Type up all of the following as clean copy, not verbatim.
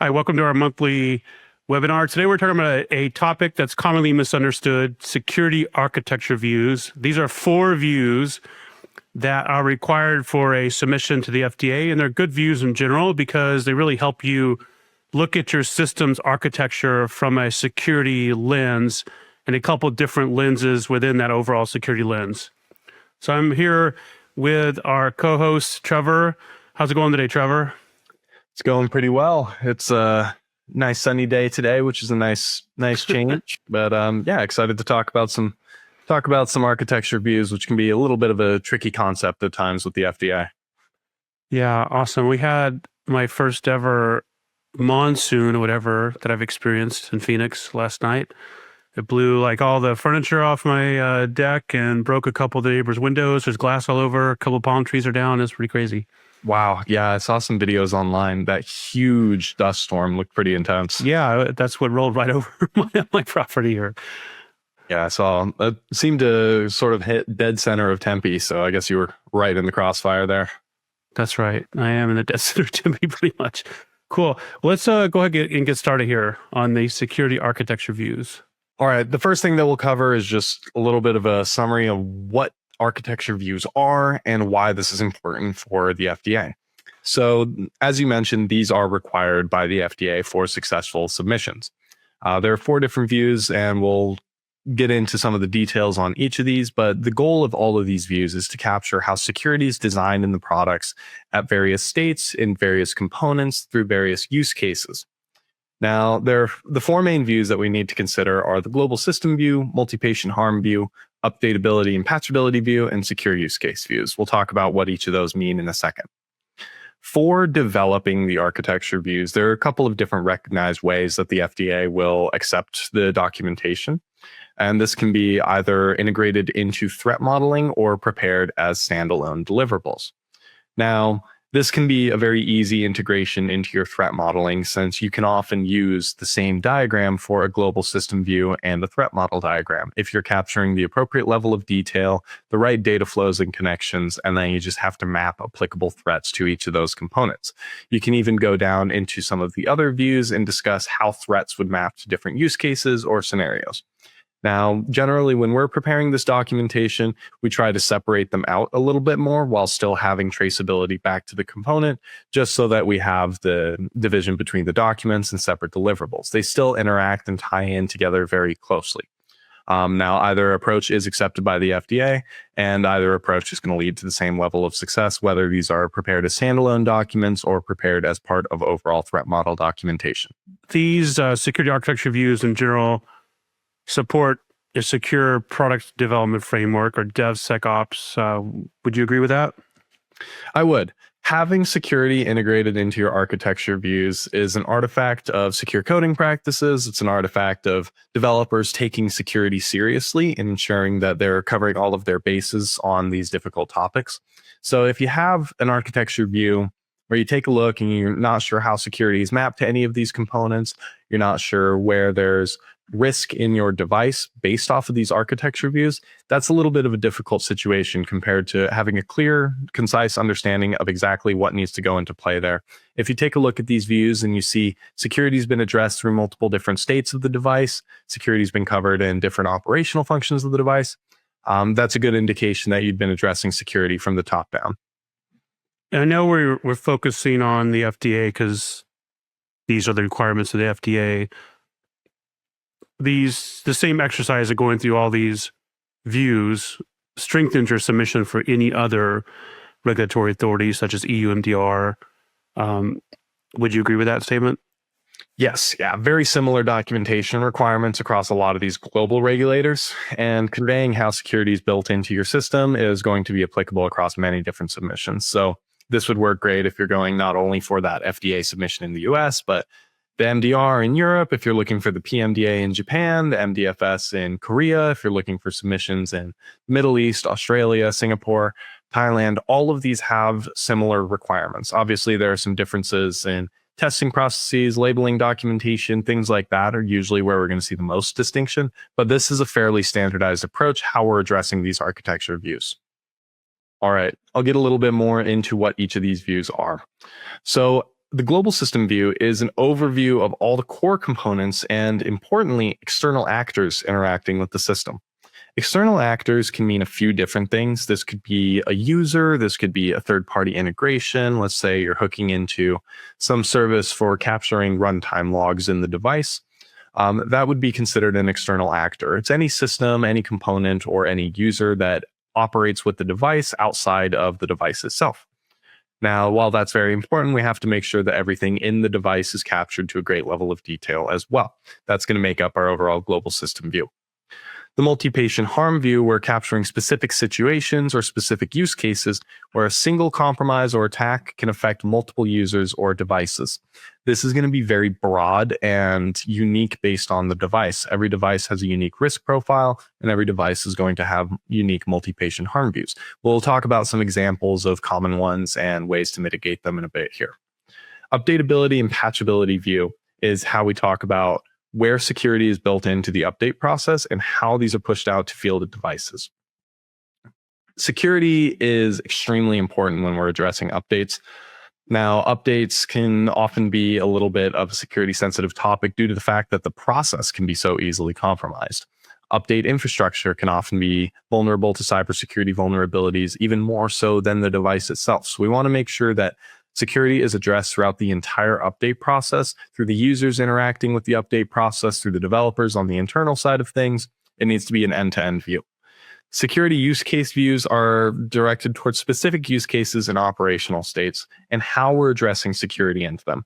Hi, welcome to our monthly webinar. Today we're talking about a topic that's commonly misunderstood, security architecture views. These are 4 views that are required for a submission to the FDA, and they're good views in general because they really help you look at your system's architecture from a security lens and a couple different lenses within that overall security lens. So I'm here with our co-host, Trevor. How's it going today, Trevor? It's going pretty well. It's a nice sunny day today, which is a nice change. But yeah, excited to talk about some architecture views, which can be a little bit of a tricky concept at times with the FDA. Yeah, awesome. We had my first ever monsoon or whatever that I've experienced in Phoenix last night. It blew like all the furniture off my deck and broke a couple of the neighbors' windows. There's glass all over. A couple of palm trees are down. It's pretty crazy. Wow. Yeah, I saw some videos online. That huge dust storm looked pretty intense. Yeah, that's what rolled right over my property here. Yeah, I saw it seemed to sort of hit dead center of Tempe. So I guess you were right in the crossfire there. That's right. I am in the dead center of Tempe pretty much. Cool. Well, let's go ahead and get started here on the security architecture views. All right. The first thing that we'll cover is just a little bit of a summary of what architecture views are and why this is important for the FDA. So, as you mentioned, these are required by the FDA for successful submissions. There are 4 different views, and we'll get into some of the details on each of these, but the goal of all of these views is to capture how security is designed in the products at various states, in various components, through various use cases. Now, the 4 main views that we need to consider are the global system view, multi-patient harm view, updatability and patchability view, and secure use case views. We'll talk about what each of those mean in a second. For developing the architecture views, there are a couple of different recognized ways that the FDA will accept the documentation. And this can be either integrated into threat modeling or prepared as standalone deliverables. Now, this can be a very easy integration into your threat modeling, since you can often use the same diagram for a global system view and the threat model diagram if you're capturing the appropriate level of detail, the right data flows and connections, and then you just have to map applicable threats to each of those components. You can even go down into some of the other views and discuss how threats would map to different use cases or scenarios. Now, generally, when we're preparing this documentation, we try to separate them out a little bit more while still having traceability back to the component, just so that we have the division between the documents and separate deliverables. They still interact and tie in together very closely. Now, either approach is accepted by the FDA, and either approach is going to lead to the same level of success, whether these are prepared as standalone documents or prepared as part of overall threat model documentation. These security architecture views in general support a secure product development framework, or DevSecOps. Would you agree with that? I would. Having security integrated into your architecture views is an artifact of secure coding practices. It's an artifact of developers taking security seriously and ensuring that they're covering all of their bases on these difficult topics. So if you have an architecture view where you take a look and you're not sure how security is mapped to any of these components, you're not sure where there's risk in your device based off of these architecture views, that's a little bit of a difficult situation compared to having a clear, concise understanding of exactly what needs to go into play there. If you take a look at these views and you see security's been addressed through multiple different states of the device, security's been covered in different operational functions of the device, that's a good indication that you've been addressing security from the top down. And I know we're focusing on the FDA because these are the requirements of the FDA. The same exercise of going through all these views strengthens your submission for any other regulatory authorities, such as EU MDR. Would you agree with that statement? Yes, yeah, very similar documentation requirements across a lot of these global regulators, and conveying how security is built into your system is going to be applicable across many different submissions. So this would work great if you're going not only for that FDA submission in the US, but the MDR in Europe, if you're looking for the PMDA in Japan, the MDFS in Korea, if you're looking for submissions in Middle East, Australia, Singapore, Thailand, all of these have similar requirements. Obviously, there are some differences in testing processes, labeling documentation, things like that are usually where we're going to see the most distinction. But this is a fairly standardized approach, how we're addressing these architecture views. All right, I'll get a little bit more into what each of these views are. So The global system view is an overview of all the core components and, importantly, external actors interacting with the system. External actors can mean a few different things. This could be a user, this could be a third-party integration. Let's say you're hooking into some service for capturing runtime logs in the device. That would be considered an external actor. It's any system, any component, or any user that operates with the device outside of the device itself. Now, while that's very important, we have to make sure that everything in the device is captured to a great level of detail as well. That's going to make up our overall global system view. The multi-patient harm view, we're capturing specific situations or specific use cases where a single compromise or attack can affect multiple users or devices. This is going to be very broad and unique based on the device. Every device has a unique risk profile, and every device is going to have unique multi-patient harm views. We'll talk about some examples of common ones and ways to mitigate them in a bit here. Updatability and patchability view is how we talk about where security is built into the update process and how these are pushed out to fielded devices. Security is extremely important when we're addressing updates. Now, updates can often be a little bit of a security sensitive topic due to the fact that the process can be so easily compromised. Update infrastructure can often be vulnerable to cybersecurity vulnerabilities, even more so than the device itself. So we want to make sure that security is addressed throughout the entire update process, through the users interacting with the update process, through the developers on the internal side of things. It needs to be an end-to-end view. Security use case views are directed towards specific use cases and operational states and how we're addressing security into them.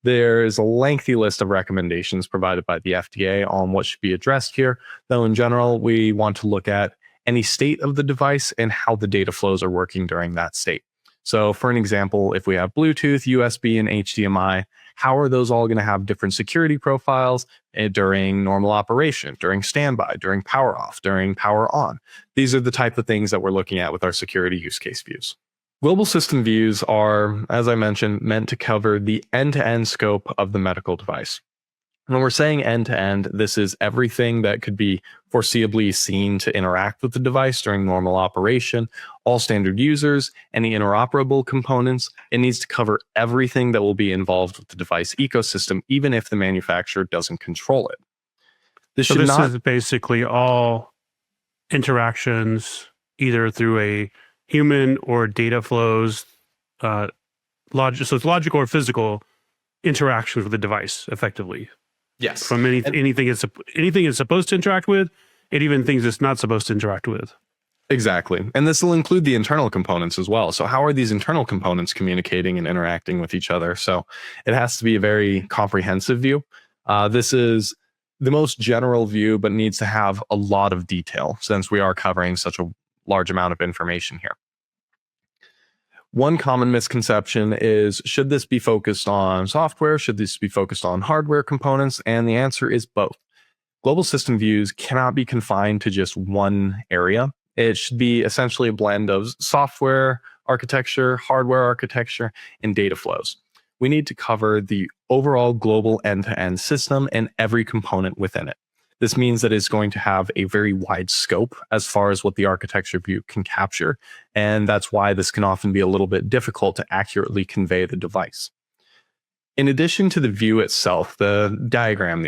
There is a lengthy list of recommendations provided by the FDA on what should be addressed here, though in general, we want to look at any state of the device and how the data flows are working during that state. So for an example, if we have Bluetooth, USB, and HDMI, how are those all going to have different security profiles during normal operation, during standby, during power off, during power on? These are the type of things that we're looking at with our security use case views. Global system views are, as I mentioned, meant to cover the end-to-end scope of the medical device. When we're saying end-to-end, this is everything that could be foreseeably seen to interact with the device during normal operation, all standard users, any interoperable components. It needs to cover everything that will be involved with the device ecosystem, even if the manufacturer doesn't control it. This is basically all interactions, either through a human or data flows, so it's logical or physical interactions with the device, effectively. Yes. From anything it's supposed to interact with, and even things it's not supposed to interact with. Exactly. And this will include the internal components as well. So how are these internal components communicating and interacting with each other? So it has to be a very comprehensive view. This is the most general view, but needs to have a lot of detail since we are covering such a large amount of information here. One common misconception is, should this be focused on software? Should this be focused on hardware components? And the answer is both. Global system views cannot be confined to just one area. It should be essentially a blend of software architecture, hardware architecture, and data flows. We need to cover the overall global end-to-end system and every component within it. This means that it's going to have a very wide scope as far as what the architecture view can capture, and that's why this can often be a little bit difficult to accurately convey the device. In addition to the view itself, the diagram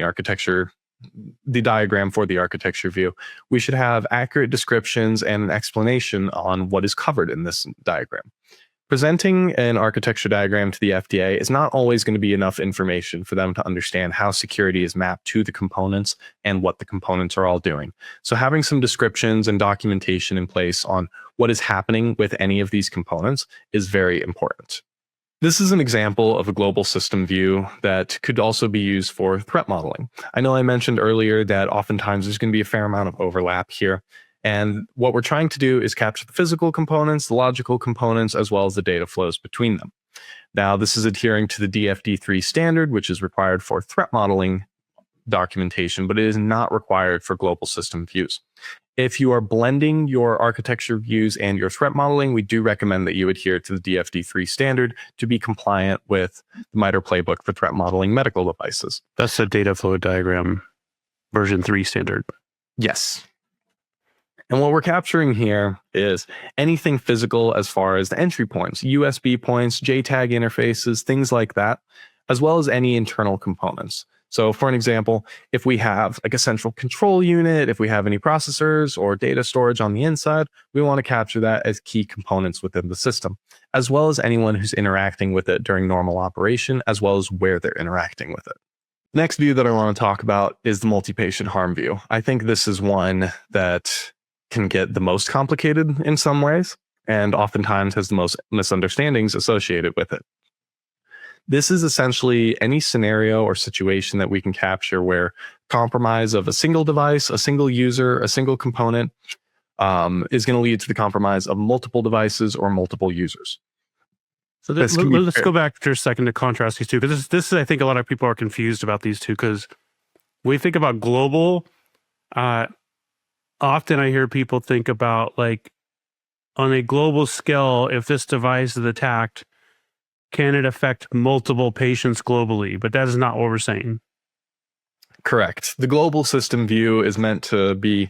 for the architecture view, we should have accurate descriptions and an explanation on what is covered in this diagram. Presenting an architecture diagram to the FDA is not always going to be enough information for them to understand how security is mapped to the components and what the components are all doing. So having some descriptions and documentation in place on what is happening with any of these components is very important. This is an example of a global system view that could also be used for threat modeling. I know I mentioned earlier that oftentimes there's going to be a fair amount of overlap here. And what we're trying to do is capture the physical components, the logical components, as well as the data flows between them. Now, this is adhering to the DFD3 standard, which is required for threat modeling documentation, but it is not required for global system views. If you are blending your architecture views and your threat modeling, we do recommend that you adhere to the DFD3 standard to be compliant with the MITRE playbook for threat modeling medical devices. That's the data flow diagram version 3 standard. Yes. And what we're capturing here is anything physical as far as the entry points, USB points, JTAG interfaces, things like that, as well as any internal components. So for an example, if we have like a central control unit, if we have any processors or data storage on the inside, we want to capture that as key components within the system, as well as anyone who's interacting with it during normal operation, as well as where they're interacting with it. Next view that I want to talk about is the multi-patient harm view. I think this is one that can get the most complicated in some ways, and oftentimes has the most misunderstandings associated with it. This is essentially any scenario or situation that we can capture where compromise of a single device, a single user, a single component is going to lead to the compromise of multiple devices or multiple users. So let's go back for a second to contrast these two, because this is, I think a lot of people are confused about these two, because when we think about global, often I hear people think about, like, on a global scale, if this device is attacked, can it affect multiple patients globally? But that is not what we're saying. Correct. The global system view is meant to be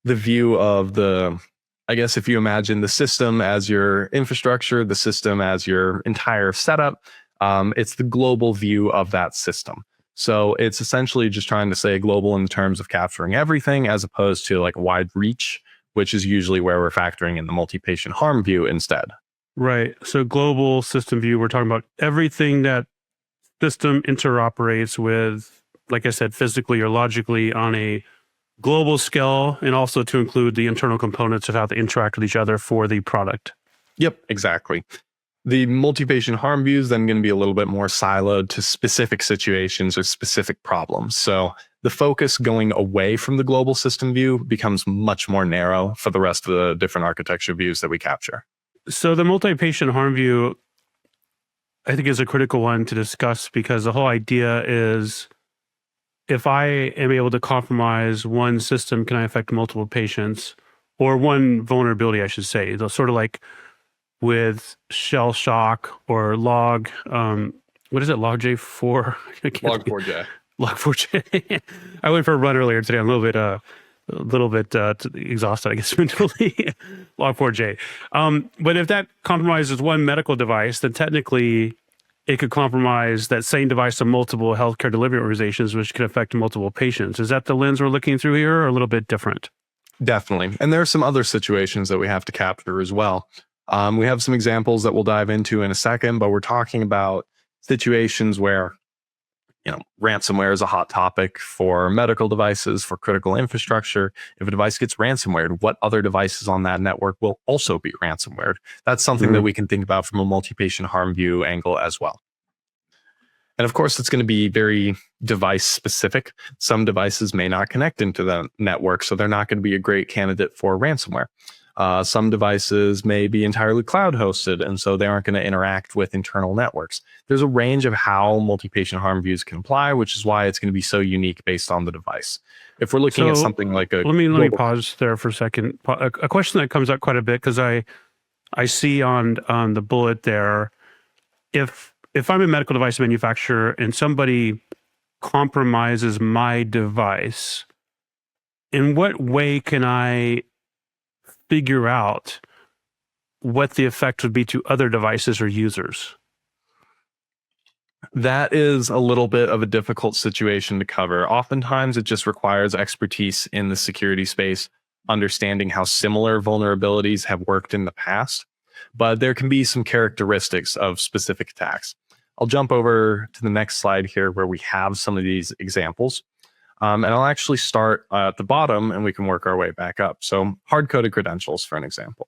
the view of the, I guess if you imagine the system as your infrastructure, the system as your entire setup, it's the global view of that system. So it's essentially just trying to say global in terms of capturing everything, as opposed to like wide reach, which is usually where we're factoring in the multi-patient harm view instead. Right. So global system view, we're talking about everything that system interoperates with, like I said, physically or logically on a global scale, and also to include the internal components of how they interact with each other for the product. Yep, exactly. The multi-patient harm view is then going to be a little bit more siloed to specific situations or specific problems. So the focus going away from the global system view becomes much more narrow for the rest of the different architecture views that we capture. So the multi-patient harm view, I think, is a critical one to discuss, because the whole idea is, if I am able to compromise one system, can I affect multiple patients? Or one vulnerability, I should say. They're sort of like with shell shock or log, what is it, log4? Log4j. Log4j. I went for a run earlier today. I'm a little bit exhausted, I guess, mentally. Log4j. But if that compromises one medical device, then technically it could compromise that same device to multiple healthcare delivery organizations, which could affect multiple patients. Is that the lens we're looking through here, or a little bit different? Definitely. And there are some other situations that we have to capture as well. We have some examples that we'll dive into in a second, but we're talking about situations where, ransomware is a hot topic for medical devices, for critical infrastructure. If a device gets ransomwared, what other devices on that network will also be ransomwared? That's something that we can think about from a multi-patient harm view angle as well. And of course, it's going to be very device specific. Some devices may not connect into the network, so they're not going to be a great candidate for ransomware. Some devices may be entirely cloud hosted, and so they aren't going to interact with internal networks. There's a range of how multi-patient harm views can apply, which is why it's going to be so unique based on the device. If we're looking at something like let me pause there for a second. A question that comes up quite a bit, because I see on the bullet there, if I'm a medical device manufacturer and somebody compromises my device, in what way can I figure out what the effect would be to other devices or users? That is a little bit of a difficult situation to cover. Oftentimes, it just requires expertise in the security space, understanding how similar vulnerabilities have worked in the past. But there can be some characteristics of specific attacks. I'll jump over to the next slide here where we have some of these examples. And I'll actually start at the bottom and we can work our way back up. So hard-coded credentials, for an example.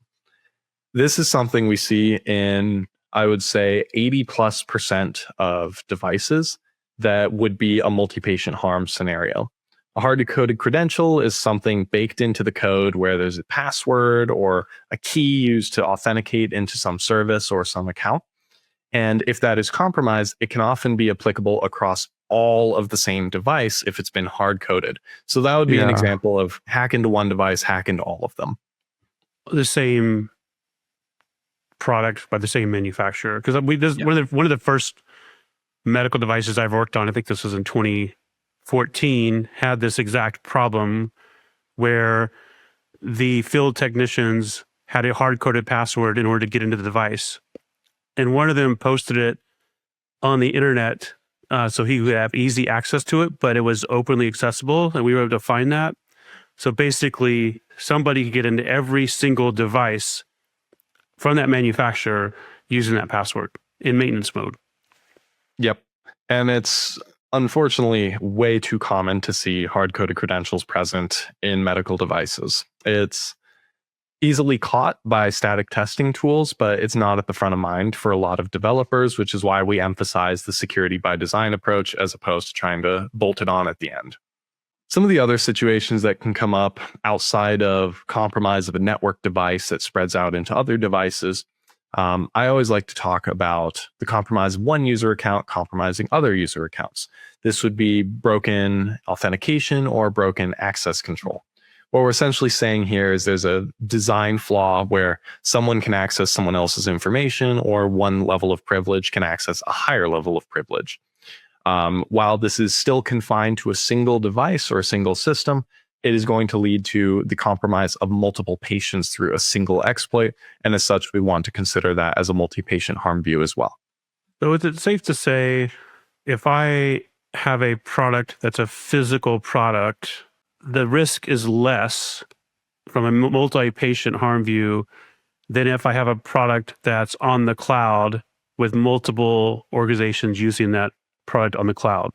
This is something we see in, I would say, 80+% of devices that would be a multi-patient harm scenario. A hard-coded credential is something baked into the code where there's a password or a key used to authenticate into some service or some account. And if that is compromised, it can often be applicable across all of the same device if it's been hard-coded. So that would be an example of hack into one device, hack into all of them. The same product by the same manufacturer. Because one of the first medical devices I've worked on, I think this was in 2014, had this exact problem where the field technicians had a hard-coded password in order to get into the device. And one of them posted it on the internet so he would have easy access to it, but it was openly accessible, and we were able to find that. So basically, somebody could get into every single device from that manufacturer using that password in maintenance mode. Yep. And it's unfortunately way too common to see hard-coded credentials present in medical devices. It's easily caught by static testing tools, but it's not at the front of mind for a lot of developers, which is why we emphasize the security by design approach as opposed to trying to bolt it on at the end. Some of the other situations that can come up outside of compromise of a network device that spreads out into other devices, I always like to talk about the compromise of one user account compromising other user accounts. This would be broken authentication or broken access control. What we're essentially saying here is there's a design flaw where someone can access someone else's information, or one level of privilege can access a higher level of privilege. While this is still confined to a single device or a single system, it is going to lead to the compromise of multiple patients through a single exploit. And as such, we want to consider that as a multi-patient harm view as well. So is it safe to say, if I have a product that's a physical product, the risk is less from a multi-patient harm view than if I have a product that's on the cloud with multiple organizations using that product on the cloud?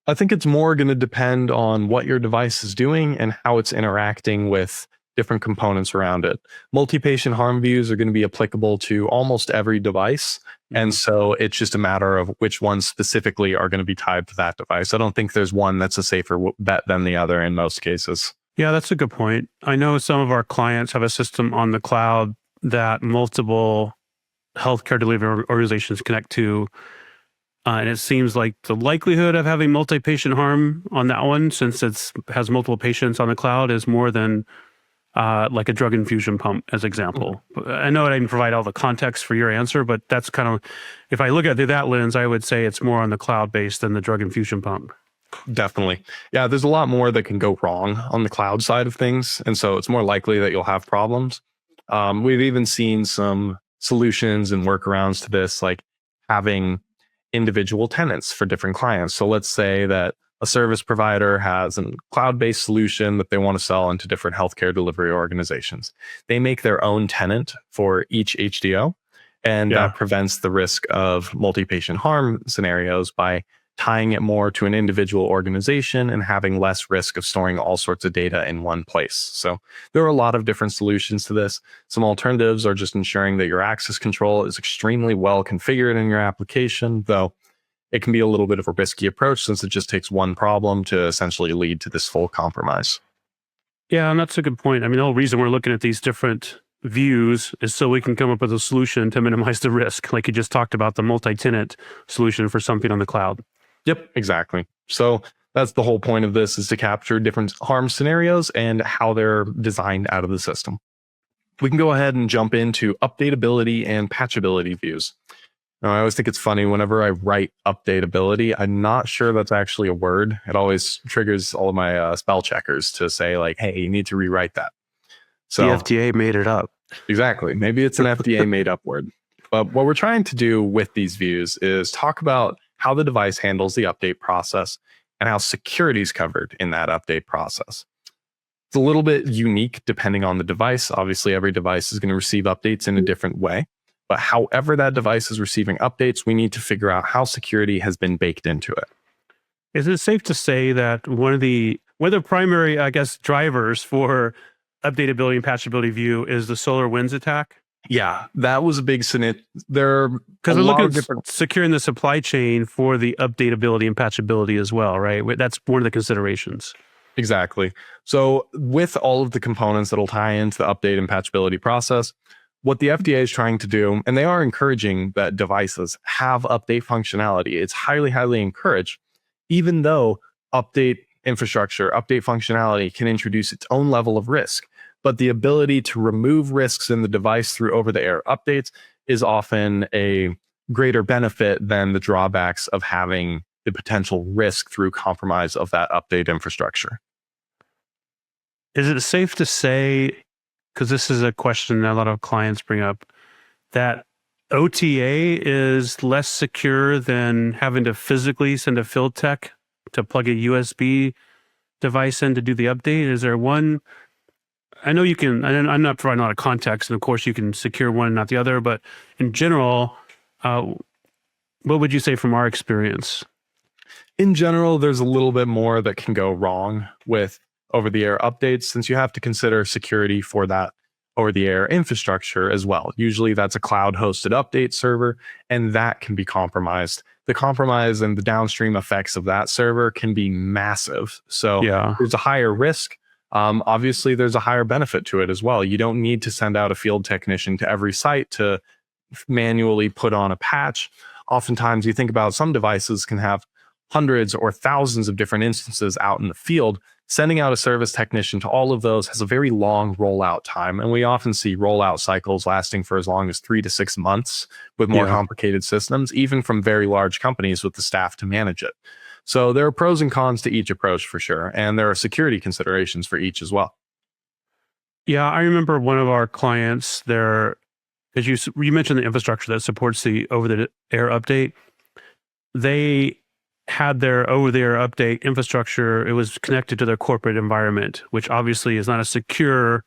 I think it's more going to depend on what your device is doing and how it's interacting with different components around it. Multi-patient harm views are going to be applicable to almost every device. And so it's just a matter of which ones specifically are going to be tied to that device. I don't think there's one that's a safer bet than the other in most cases. Yeah, that's a good point. I know some of our clients have a system on the cloud that multiple healthcare delivery organizations connect to. And it seems like the likelihood of having multi-patient harm on that one, since it has multiple patients on the cloud, is more than like a drug infusion pump, as example. I know I didn't provide all the context for your answer, but that's kind of, if I look at it through that lens, I would say it's more on the cloud based than the drug infusion pump. Definitely. Yeah, there's a lot more that can go wrong on the cloud side of things. And so it's more likely that you'll have problems. We've even seen some solutions and workarounds to this, like having individual tenants for different clients. So let's say that a service provider has a cloud-based solution that they want to sell into different healthcare delivery organizations. They make their own tenant for each HDO, and that prevents the risk of multi-patient harm scenarios by tying it more to an individual organization and having less risk of storing all sorts of data in one place. So there are a lot of different solutions to this. Some alternatives are just ensuring that your access control is extremely well configured in your application, though it can be a little bit of a risky approach since it just takes one problem to essentially lead to this full compromise. Yeah, and that's a good point. I mean, the whole reason we're looking at these different views is so we can come up with a solution to minimize the risk. Like you just talked about, the multi-tenant solution for something on the cloud. Yep, exactly. So that's the whole point of this, is to capture different harm scenarios and how they're designed out of the system. We can go ahead and jump into updatability and patchability views. Now, I always think it's funny whenever I write updatability, I'm not sure that's actually a word. It always triggers all of my spell checkers to say like, hey, you need to rewrite that. So the FDA made it up. Exactly. Maybe it's an FDA made up word. But what we're trying to do with these views is talk about how the device handles the update process and how security is covered in that update process. It's a little bit unique depending on the device. Obviously, every device is going to receive updates in a different way. But however that device is receiving updates, we need to figure out how security has been baked into it. Is it safe to say that one of the primary, I guess, drivers for updatability and patchability view is the SolarWinds attack? Yeah, that was a big snit. Because we're looking at securing the supply chain for the updatability and patchability as well, right? That's one of the considerations. Exactly. So with all of the components that'll tie into the update and patchability process, what the FDA is trying to do, and they are encouraging that devices have update functionality. It's highly, highly encouraged, even though update infrastructure, update functionality can introduce its own level of risk. But the ability to remove risks in the device through over-the-air updates is often a greater benefit than the drawbacks of having the potential risk through compromise of that update infrastructure. Is it safe to say, because this is a question that a lot of clients bring up, that OTA is less secure than having to physically send a field tech to plug a USB device in to do the update? Is there one? I know you can, and I'm not providing a lot of context, and of course you can secure one and not the other, but in general, what would you say from our experience? In general, there's a little bit more that can go wrong with over-the-air updates, since you have to consider security for that over-the-air infrastructure as well. Usually that's a cloud-hosted update server, and that can be compromised. The compromise and the downstream effects of that server can be massive. So Yeah. there's a higher risk. Obviously, there's a higher benefit to it as well. You don't need to send out a field technician to every site to manually put on a patch. Oftentimes, you think about some devices can have hundreds or thousands of different instances out in the field. Sending out a service technician to all of those has a very long rollout time. And we often see rollout cycles lasting for as long as 3 to 6 months with more complicated systems, even from very large companies with the staff to manage it. So there are pros and cons to each approach for sure. And there are security considerations for each as well. Yeah, I remember one of our clients there, as you mentioned the infrastructure that supports the over-the-air update. They had their over-the-air update infrastructure. It was connected to their corporate environment, which obviously is not a secure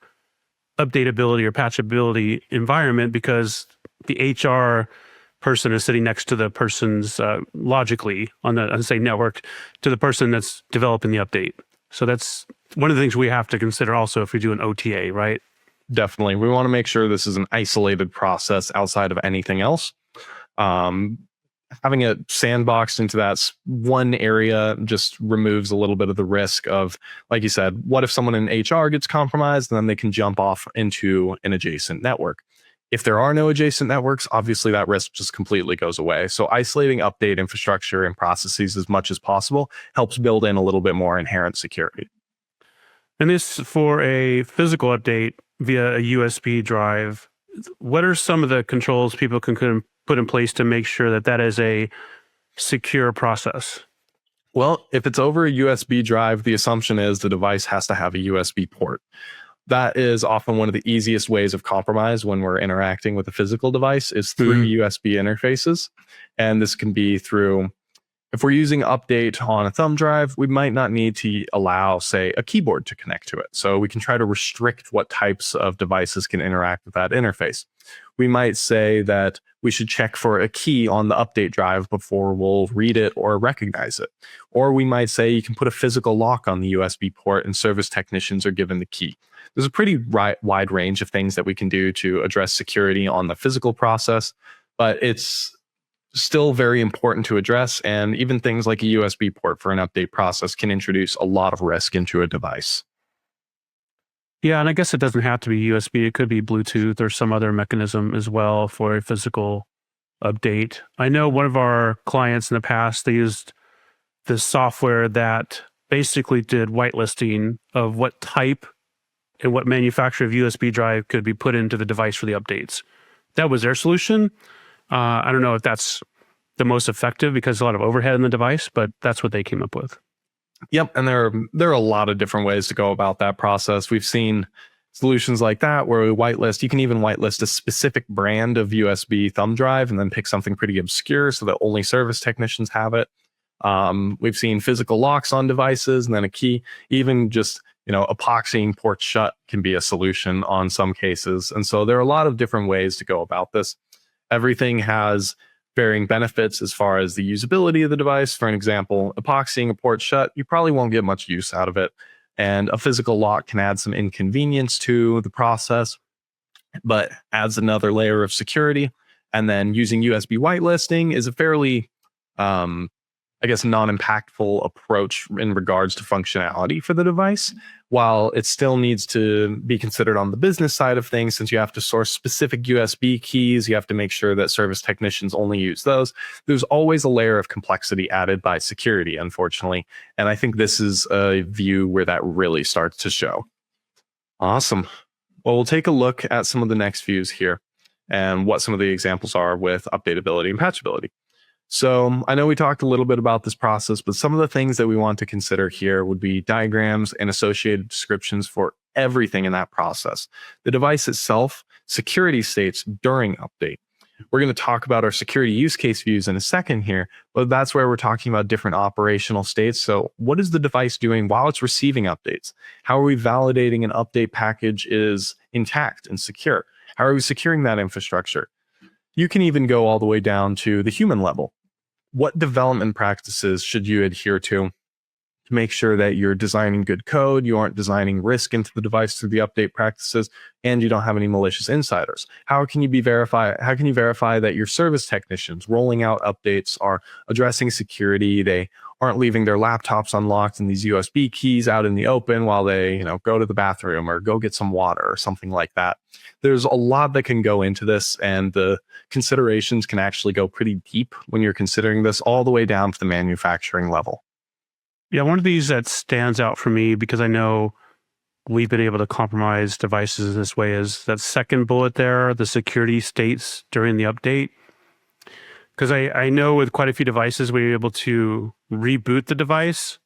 updatability or patchability environment, because the HR person is sitting next to the person's logically on the say network to the person that's developing the update. So that's one of the things we have to consider also if we do an OTA, right? Definitely. We want to make sure this is an isolated process outside of anything else. Having it sandboxed into that one area just removes a little bit of the risk of, like you said, what if someone in HR gets compromised and then they can jump off into an adjacent network? If there are no adjacent networks, obviously that risk just completely goes away. So isolating update infrastructure and processes as much as possible helps build in a little bit more inherent security. And this for a physical update via a USB drive. What are some of the controls people can put in place to make sure that that is a secure process? Well, if it's over a USB drive, the assumption is the device has to have a USB port. That is often one of the easiest ways of compromise when we're interacting with a physical device is through USB interfaces. And this can be through, if we're using update on a thumb drive, we might not need to allow, say, a keyboard to connect to it. So we can try to restrict what types of devices can interact with that interface. We might say that we should check for a key on the update drive before we'll read it or recognize it. Or we might say you can put a physical lock on the USB port and service technicians are given the key. There's a pretty wide range of things that we can do to address security on the physical process, but it's still very important to address. And even things like a USB port for an update process can introduce a lot of risk into a device. Yeah, and I guess it doesn't have to be USB. It could be Bluetooth or some other mechanism as well for a physical update. I know one of our clients in the past, they used this software that basically did whitelisting of what type and what manufacturer of USB drive could be put into the device for the updates. That was their solution. I don't know if that's the most effective because there's a lot of overhead in the device, but that's what they came up with. Yep, and there are a lot of different ways to go about that process. We've seen solutions like that where we whitelist. You can even whitelist a specific brand of USB thumb drive and then pick something pretty obscure so that only service technicians have it. We've seen physical locks on devices and then a key. Even just epoxying ports shut can be a solution on some cases. And so there are a lot of different ways to go about this. Everything has varying benefits as far as the usability of the device. For an example, epoxying a port shut, you probably won't get much use out of it. And a physical lock can add some inconvenience to the process, but adds another layer of security. And then using USB whitelisting is a fairly, non-impactful approach in regards to functionality for the device. While it still needs to be considered on the business side of things, since you have to source specific USB keys, you have to make sure that service technicians only use those. There's always a layer of complexity added by security, unfortunately. And I think this is a view where that really starts to show. Awesome. Well, we'll take a look at some of the next views here and what some of the examples are with updatability and patchability. So I know we talked a little bit about this process, but some of the things that we want to consider here would be diagrams and associated descriptions for everything in that process. The device itself, security states during update. We're going to talk about our security use case views in a second here, but that's where we're talking about different operational states. So what is the device doing while it's receiving updates? How are we validating an update package is intact and secure? How are we securing that infrastructure? You can even go all the way down to the human level. What development practices should you adhere to make sure that you're designing good code, you aren't designing risk into the device through the update practices, and you don't have any malicious insiders? How can you verify that your service technicians rolling out updates are addressing security? They aren't leaving their laptops unlocked and these USB keys out in the open while they, go to the bathroom or go get some water or something like that. There's a lot that can go into this, and the considerations can actually go pretty deep when you're considering this all the way down to the manufacturing level. Yeah, one of these that stands out for me, because I know we've been able to compromise devices in this way, is that second bullet there, the security states during the update. Because I know with quite a few devices, we're able to reboot the device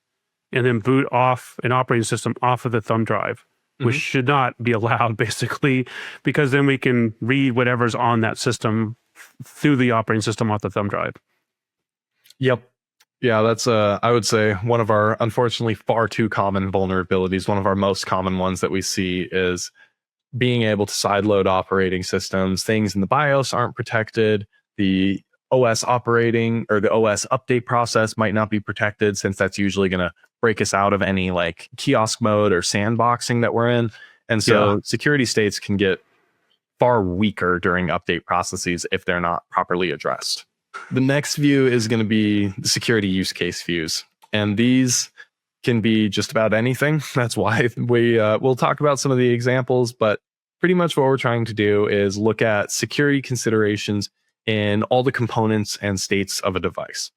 and then boot off an operating system off of the thumb drive, which should not be allowed, basically, because then we can read whatever's on that system through the operating system off the thumb drive. Yep. Yeah, that's I would say one of our unfortunately far too common vulnerabilities. One of our most common ones that we see is being able to sideload operating systems. Things in the BIOS aren't protected. The OS operating or the OS update process might not be protected, since that's usually going to break us out of any like kiosk mode or sandboxing that we're in. And so security states can get far weaker during update processes if they're not properly addressed. The next view is going to be the security use case views. And these can be just about anything. That's why we'll talk about some of the examples, but pretty much what we're trying to do is look at security considerations in all the components and states of a device.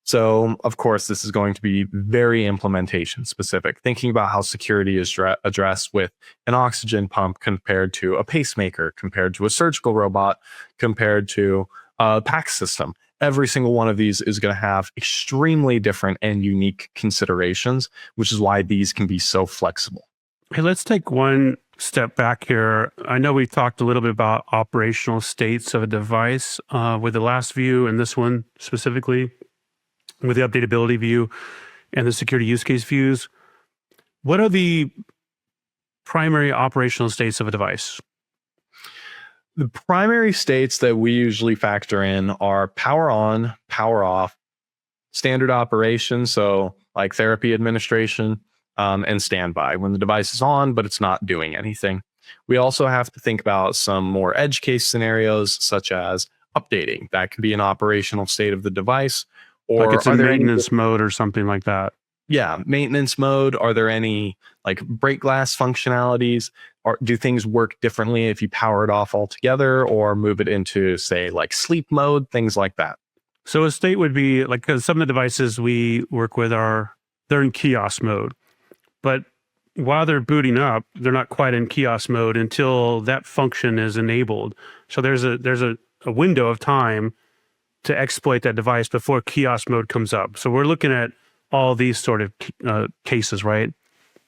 So, of course, this is going to be very implementation specific, thinking about how security is addressed with an oxygen pump compared to a pacemaker, compared to a surgical robot, compared to a PACS system. Every single one of these is going to have extremely different and unique considerations, which is why these can be so flexible. Hey, let's take one step back here. I know we talked a little bit about operational states of a device with the last view and this one specifically with the updatability view and the security use case views. What are the primary operational states of a device? The primary states that we usually factor in are power on, power off, standard operation, so like therapy administration, and standby, when the device is on, but it's not doing anything. We also have to think about some more edge case scenarios, such as updating. That can be an operational state of the device. Or like it's in maintenance mode or something like that. Yeah, maintenance mode. Are there any like break glass functionalities? Or do things work differently if you power it off altogether or move it into, say, like sleep mode, things like that? So a state would be like, because some of the devices we work with they're in kiosk mode, but while they're booting up, they're not quite in kiosk mode until that function is enabled. So there's a window of time to exploit that device before kiosk mode comes up. So we're looking at all these sort of cases, right?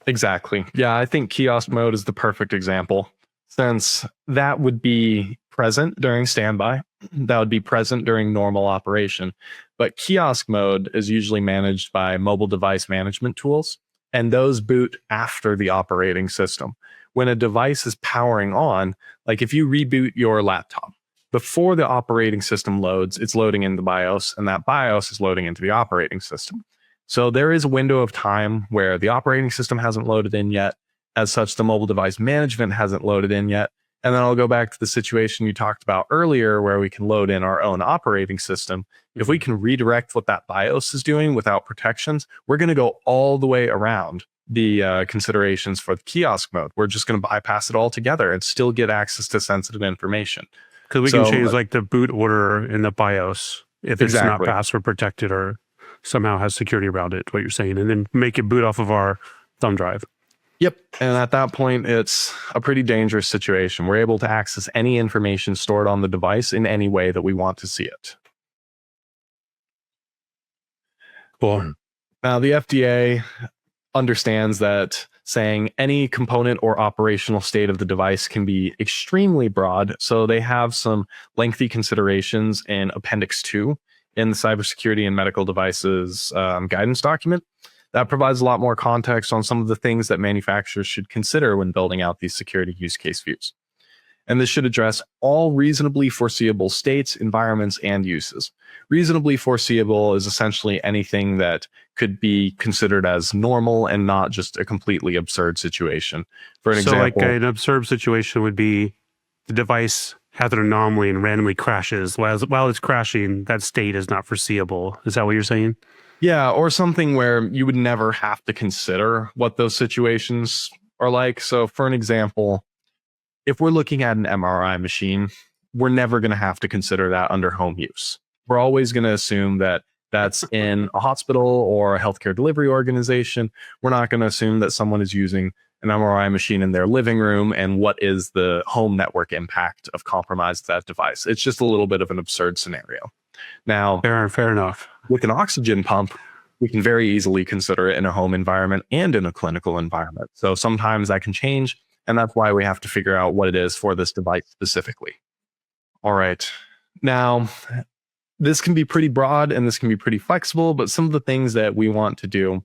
Exactly. Yeah, I think kiosk mode is the perfect example, since that would be present during standby. That would be present during normal operation. But kiosk mode is usually managed by mobile device management tools, and those boot after the operating system. When a device is powering on, like if you reboot your laptop, before the operating system loads, it's loading in the BIOS, and that BIOS is loading into the operating system. So there is a window of time where the operating system hasn't loaded in yet. As such, the mobile device management hasn't loaded in yet. And then I'll go back to the situation you talked about earlier, where we can load in our own operating system. If we can redirect what that BIOS is doing without protections, we're going to go all the way around the considerations for the kiosk mode. We're just going to bypass it altogether and still get access to sensitive information. Because we can change like the boot order in the BIOS if it's not password protected or somehow has security around it, what you're saying, and then make it boot off of our thumb drive. Yep. And at that point, it's a pretty dangerous situation. We're able to access any information stored on the device in any way that we want to see it. Cool. Now, the FDA understands that saying any component or operational state of the device can be extremely broad. So they have some lengthy considerations in Appendix 2 in the Cybersecurity and Medical Devices guidance document that provides a lot more context on some of the things that manufacturers should consider when building out these security use case views. And this should address all reasonably foreseeable states, environments, and uses. Reasonably foreseeable is essentially anything that could be considered as normal and not just a completely absurd situation. For an example, like an absurd situation would be the device has an anomaly and randomly crashes. While it's crashing, that state is not foreseeable. Is that what you're saying? yeah, or something where you would never have to consider what those situations are like. So for an example, if we're looking at an MRI machine, we're never going to have to consider that under home use. We're always going to assume that that's in a hospital or a healthcare delivery organization. We're not going to assume that someone is using an MRI machine in their living room and what is the home network impact of compromise to that device. It's just a little bit of an absurd scenario. Now, Fair enough. with an oxygen pump, we can very easily consider it in a home environment and in a clinical environment. So sometimes that can change. And that's why we have to figure out what it is for this device specifically. All right. Now, this can be pretty broad and this can be pretty flexible, but some of the things that we want to do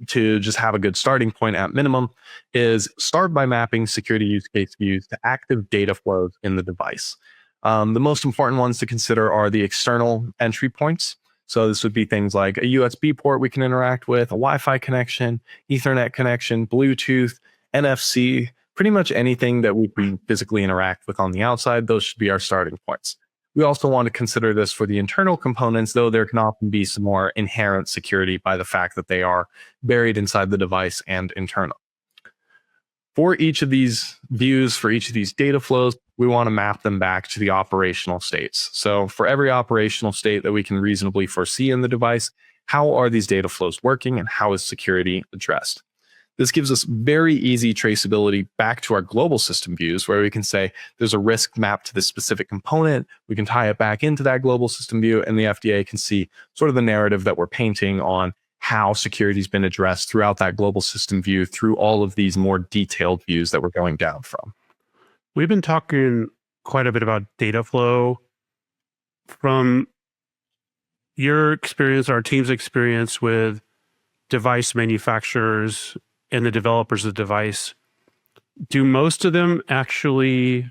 to just have a good starting point at minimum is start by mapping security use case views to active data flows in the device. The most important ones to consider are the external entry points. So this would be things like a USB port we can interact with, a Wi-Fi connection, Ethernet connection, Bluetooth, NFC, pretty much anything that we can physically interact with on the outside. Those should be our starting points. We also want to consider this for the internal components, though there can often be some more inherent security by the fact that they are buried inside the device and internal. For each of these views, for each of these data flows, we want to map them back to the operational states. So for every operational state that we can reasonably foresee in the device, how are these data flows working and how is security addressed? This gives us very easy traceability back to our global system views, where we can say there's a risk mapped to this specific component. We can tie it back into that global system view, and the FDA can see sort of the narrative that we're painting on how security has been addressed throughout that global system view through all of these more detailed views that we're going down from. We've been talking quite a bit about data flow. From your experience, our team's experience with device manufacturers and the developers of the device, do most of them actually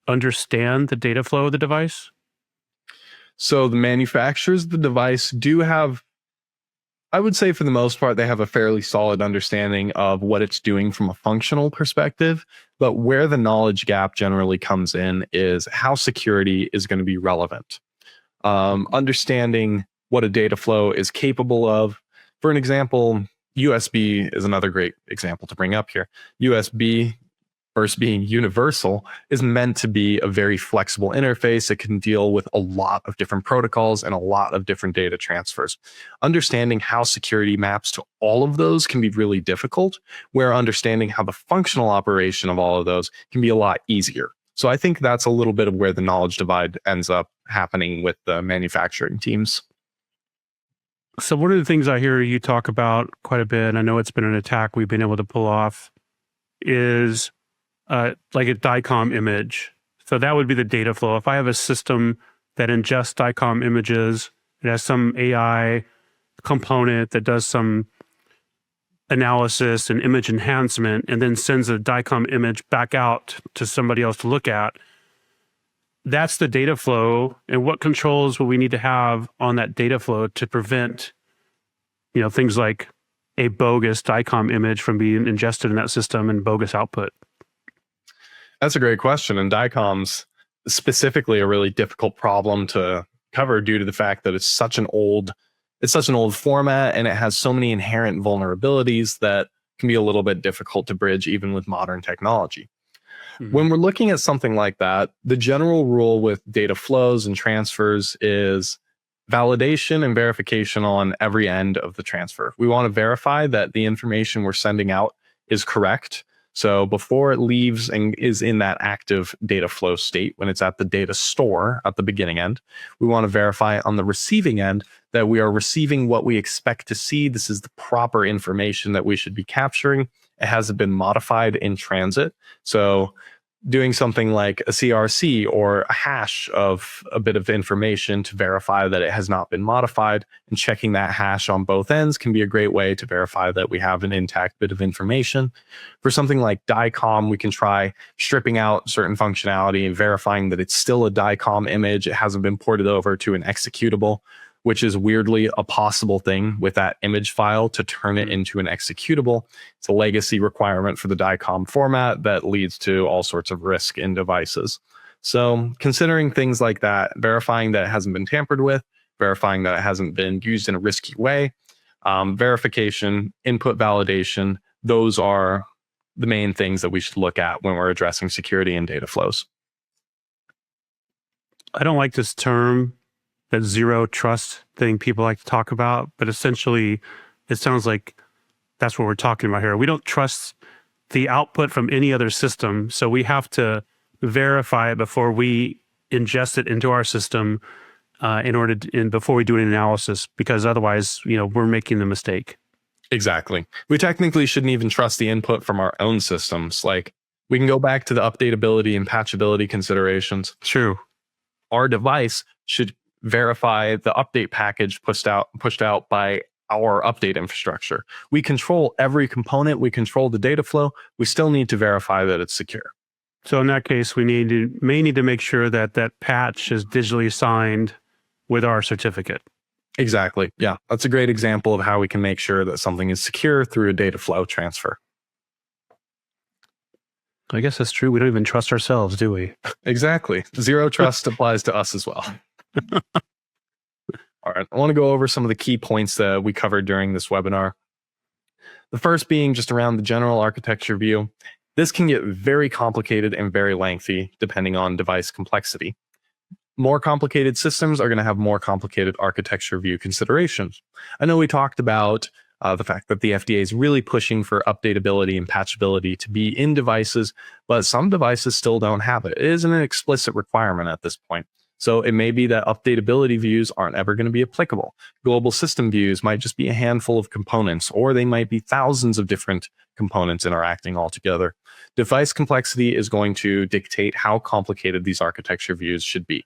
understand the data flow of the device? So the manufacturers of the device do have, I would say for the most part, they have a fairly solid understanding of what it's doing from a functional perspective. But where the knowledge gap generally comes in is how security is going to be relevant. Understanding what a data flow is capable of. For an example, USB is another great example to bring up here. USB, first being universal, is meant to be a very flexible interface. It can deal with a lot of different protocols and a lot of different data transfers. Understanding how security maps to all of those can be really difficult, where understanding how the functional operation of all of those can be a lot easier. So I think that's a little bit of where the knowledge divide ends up happening with the manufacturing teams. So one of the things I hear you talk about quite a bit, I know it's been an attack we've been able to pull off, is like a DICOM image. So that would be the data flow. If I have a system that ingests DICOM images, it has some AI component that does some analysis and image enhancement, and then sends a DICOM image back out to somebody else to look at, that's the data flow. And what controls will we need to have on that data flow to prevent, things like a bogus DICOM image from being ingested in that system and bogus output? That's a great question. And DICOM's specifically a really difficult problem to cover due to the fact that it's such an old format and it has so many inherent vulnerabilities that can be a little bit difficult to bridge even with modern technology. When we're looking at something like that, the general rule with data flows and transfers is validation and verification on every end of the transfer. We want to verify that the information we're sending out is correct. So before it leaves and is in that active data flow state, when it's at the data store at the beginning end, we want to verify on the receiving end that we are receiving what we expect to see. This is the proper information that we should be capturing. It hasn't been modified in transit. So doing something like a CRC or a hash of a bit of information to verify that it has not been modified, and checking that hash on both ends can be a great way to verify that we have an intact bit of information. For something like DICOM, we can try stripping out certain functionality and verifying that it's still a DICOM image. It hasn't been ported over to an executable, which is weirdly a possible thing with that image file to turn it into an executable. It's a legacy requirement for the DICOM format that leads to all sorts of risk in devices. So considering things like that, verifying that it hasn't been tampered with, verifying that it hasn't been used in a risky way, verification, input validation, those are the main things that we should look at when we're addressing security and data flows. I don't like this term, that zero trust thing people like to talk about, but essentially it sounds like that's what we're talking about here. We don't trust the output from any other system, so we have to verify it before we ingest it into our system before we do an analysis, because otherwise, we're making the mistake. Exactly. We technically shouldn't even trust the input from our own systems. Like, we can go back to the updatability and patchability considerations. True. Our device should verify the update package pushed out by our update infrastructure. We control every component. We control the data flow. We still need to verify that it's secure. So in that case, we may need to make sure that that patch is digitally signed with our certificate. Exactly. Yeah, that's a great example of how we can make sure that something is secure through a data flow transfer. I guess that's true. We don't even trust ourselves, do we? Exactly. Zero trust applies to us as well. All right. I want to go over some of the key points that we covered during this webinar. The first being just around the general architecture view. This can get very complicated and very lengthy depending on device complexity. More complicated systems are going to have more complicated architecture view considerations. I know we talked about the fact that the FDA is really pushing for updatability and patchability to be in devices, but some devices still don't have it. It isn't an explicit requirement at this point. So it may be that updatability views aren't ever going to be applicable. Global system views might just be a handful of components, or they might be thousands of different components interacting all together. Device complexity is going to dictate how complicated these architecture views should be.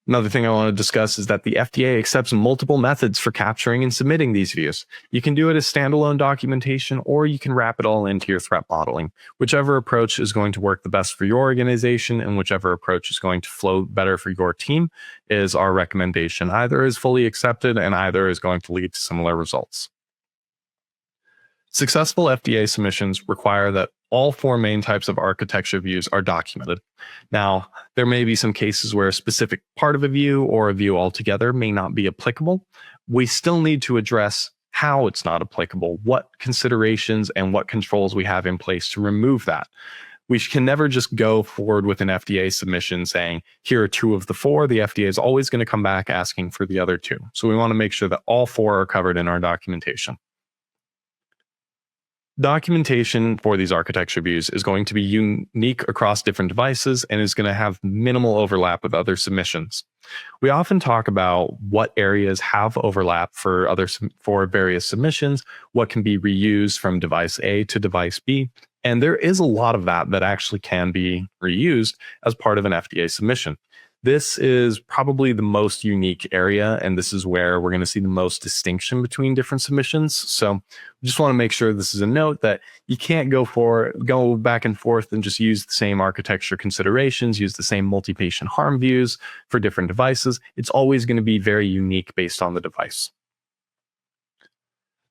Another thing I want to discuss is that the FDA accepts multiple methods for capturing and submitting these views. You can do it as standalone documentation, or you can wrap it all into your threat modeling. Whichever approach is going to work the best for your organization and whichever approach is going to flow better for your team is our recommendation. Either is fully accepted and either is going to lead to similar results. Successful FDA submissions require that all four main types of architecture views are documented. Now, there may be some cases where a specific part of a view or a view altogether may not be applicable. We still need to address how it's not applicable, what considerations and what controls we have in place to remove that. We can never just go forward with an FDA submission saying, here are two of the four. The FDA is always going to come back asking for the other two. So we want to make sure that all four are covered in our documentation. Documentation for these architecture views is going to be unique across different devices and is going to have minimal overlap with other submissions. We often talk about what areas have overlap for various submissions, what can be reused from device A to device B, and there is a lot of that actually can be reused as part of an FDA submission. This is probably the most unique area, and this is where we're going to see the most distinction between different submissions. So we just want to make sure this is a note that you can't go back and forth and just use the same architecture considerations, use the same multi-patient harm views for different devices. It's always going to be very unique based on the device.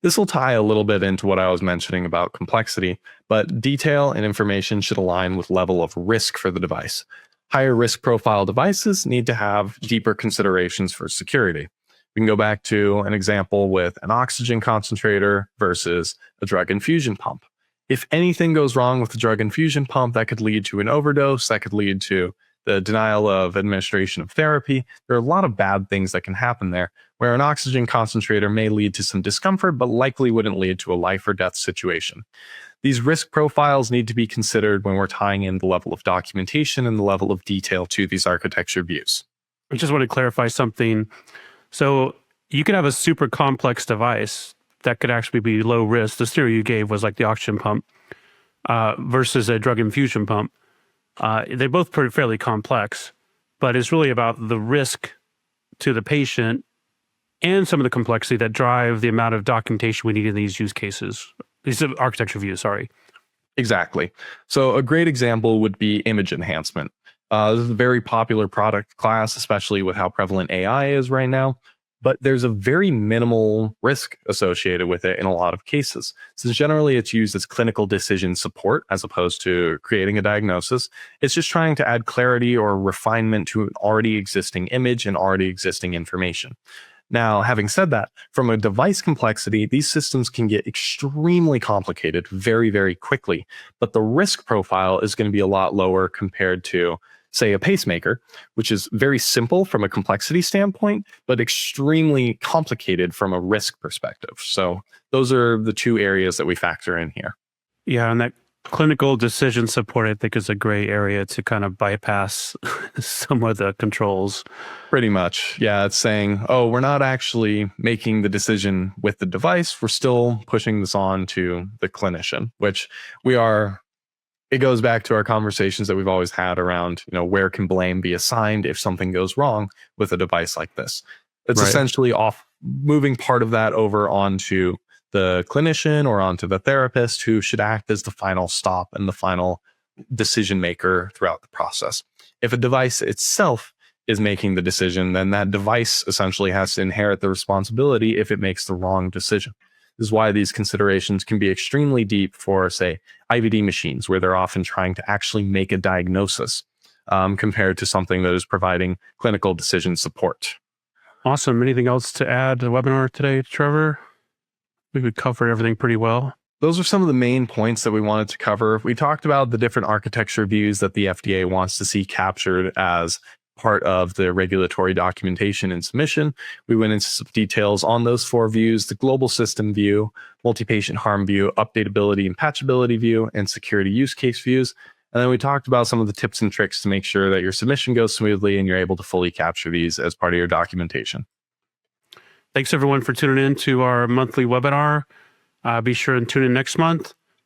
This will tie a little bit into what I was mentioning about complexity, but detail and information should align with level of risk for the device. Higher risk profile devices need to have deeper considerations for security. We can go back to an example with an oxygen concentrator versus a drug infusion pump. If anything goes wrong with the drug infusion pump, that could lead to an overdose, that could lead to the denial of administration of therapy. There are a lot of bad things that can happen there, where an oxygen concentrator may lead to some discomfort, but likely wouldn't lead to a life or death situation. These risk profiles need to be considered when we're tying in the level of documentation and the level of detail to these architecture views. I just want to clarify something. So you could have a super complex device that could actually be low risk. The theory you gave was like the oxygen pump versus a drug infusion pump. They're both fairly complex, but it's really about the risk to the patient and some of the complexity that drive the amount of documentation we need in these use cases. These are architecture views, sorry. Exactly. So a great example would be image enhancement. This is a very popular product class, especially with how prevalent AI is right now. But there's a very minimal risk associated with it in a lot of cases. Since generally it's used as clinical decision support as opposed to creating a diagnosis, it's just trying to add clarity or refinement to an already existing image and already existing information. Now, having said that, from a device complexity, these systems can get extremely complicated very, very quickly, but the risk profile is going to be a lot lower compared to, say, a pacemaker, which is very simple from a complexity standpoint, but extremely complicated from a risk perspective. So those are the two areas that we factor in here. Yeah, and that clinical decision support, I think, is a great area to kind of bypass some of the controls. Pretty much. Yeah, it's saying, oh, we're not actually making the decision with the device. We're still pushing this on to the clinician, which we are. It goes back to our conversations that we've always had around, where can blame be assigned if something goes wrong with a device like this? It's essentially off moving part of that over onto the clinician or onto the therapist, who should act as the final stop and the final decision maker throughout the process. If a device itself is making the decision, then that device essentially has to inherit the responsibility if it makes the wrong decision. This is why these considerations can be extremely deep for, say, IVD machines, where they're often trying to actually make a diagnosis compared to something that is providing clinical decision support. Awesome. Anything else to add to the webinar today, Trevor? We would cover everything pretty well. Those are some of the main points that we wanted to cover. We talked about the different architecture views that the FDA wants to see captured as part of the regulatory documentation and submission. We went into some details on those 4 views: the global system view, multi-patient harm view, updatability and patchability view, and security use case views. And then we talked about some of the tips and tricks to make sure that your submission goes smoothly and you're able to fully capture these as part of your documentation. Thanks, everyone, for tuning in to our monthly webinar. Be sure and tune in next month.